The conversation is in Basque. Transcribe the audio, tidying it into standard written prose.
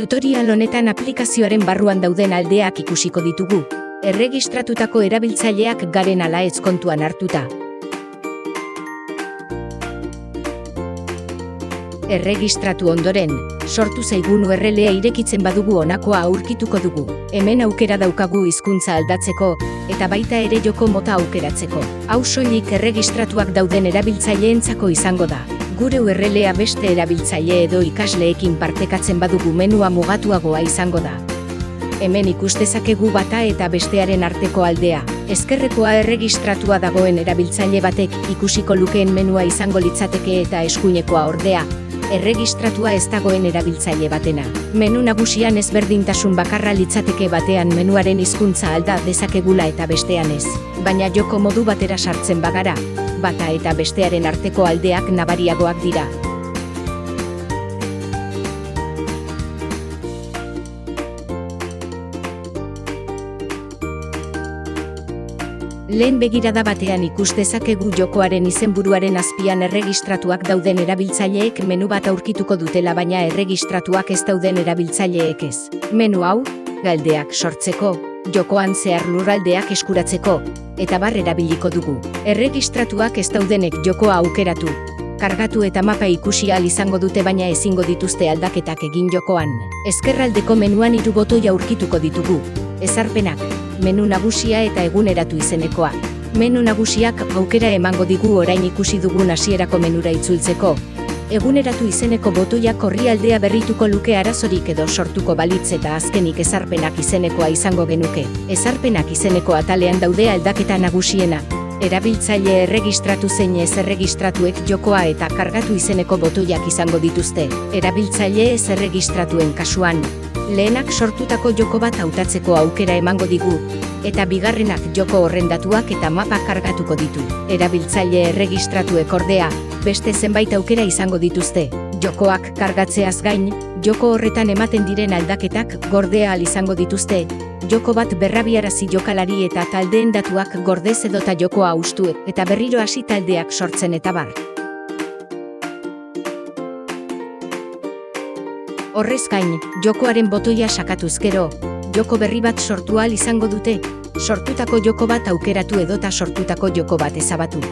Tutorial honetan aplikazioaren barruan dauden aldeak ikusiko ditugu, erregistratutako erabiltzaileak garen ala ez kontuan hartuta. Erregistratu ondoren, sortu zaigun URL-a irekitzen badugu honakoa aurkituko dugu. Hemen aukera daukagu hizkuntza aldatzeko, eta baita ere joko mota aukeratzeko. Hau soilik erregistratuak dauden erabiltzaileentzako izango da. Gure URL-a beste erabiltzaile edo ikasleekin partekatzen badugu menua mugatuagoa izango da. Hemen ikus dezakegu bata eta bestearen arteko aldea. Ezkerrekoa erregistratua dagoen erabiltzaile batek ikusiko lukeen menua izango litzateke eta eskuinekoa ordea, erregistratua ez dagoen erabiltzaile batena. Menu nagusian ezberdintasun bakarra litzateke batean menuaren hizkuntza alda dezakegula eta bestean ez. Baina joko modu batera sartzen bagara, bata eta bestearen arteko aldeak nabariagoak dira. Lehen begirada batean ikus dezakegu jokoaren izenburuaren azpian erregistratuak dauden erabiltzaileek menu bat aurkituko dutela, baina erregistratuak ez dauden erabiltzaileek ez. Menu hau, galdeak sortzeko, jokoan zehar lurraldeak eskuratzeko, eta bar erabiliko dugu. Erregistratuak ez daudenek jokoa aukeratu, kargatu eta mapa ikusi ahal izango dute, baina ezingo dituzte aldaketak egin jokoan. Ezkerraldeko menuan 3 botoi aurkituko ditugu. Ezarpenak, menu nagusia eta eguneratu izenekoa. Menu nagusiak aukera emango digu orain ikusi dugun hasierako menura itzultzeko. Eguneratu izeneko botoiak orrialdea berrituko luke arazorik edo sortuko balitz, eta azkenik ezarpenak izenekoa izango genuke. Ezarpenak izeneko atalean daude aldaketa nagusiena. Erabiltzaile erregistratu zein ez erregistratuek jokoa eta kargatu izeneko botoiak izango dituzte. Erabiltzaile ez erregistratuen kasuan, lehenak sortutako joko bat hautatzeko aukera emango digu, eta bigarrenak joko horren datuak eta mapa kargatuko ditu. Erabiltzaile erregistratuek ordea, beste zenbait aukera izango dituzte. Jokoak kargatzeaz gain, joko horretan ematen diren aldaketak gordea ahal izango dituzte. Joko bat berrabiarazi jokalari eta taldeen datuak gordez edota jokoa hustu eta berriro hasi taldeak sortzen eta bar. Horrez gain, jokoaren botoia sakatuz gero, joko berri bat sortu ahal izango dute, sortutako joko bat aukeratu edota sortutako joko bat ezabatu.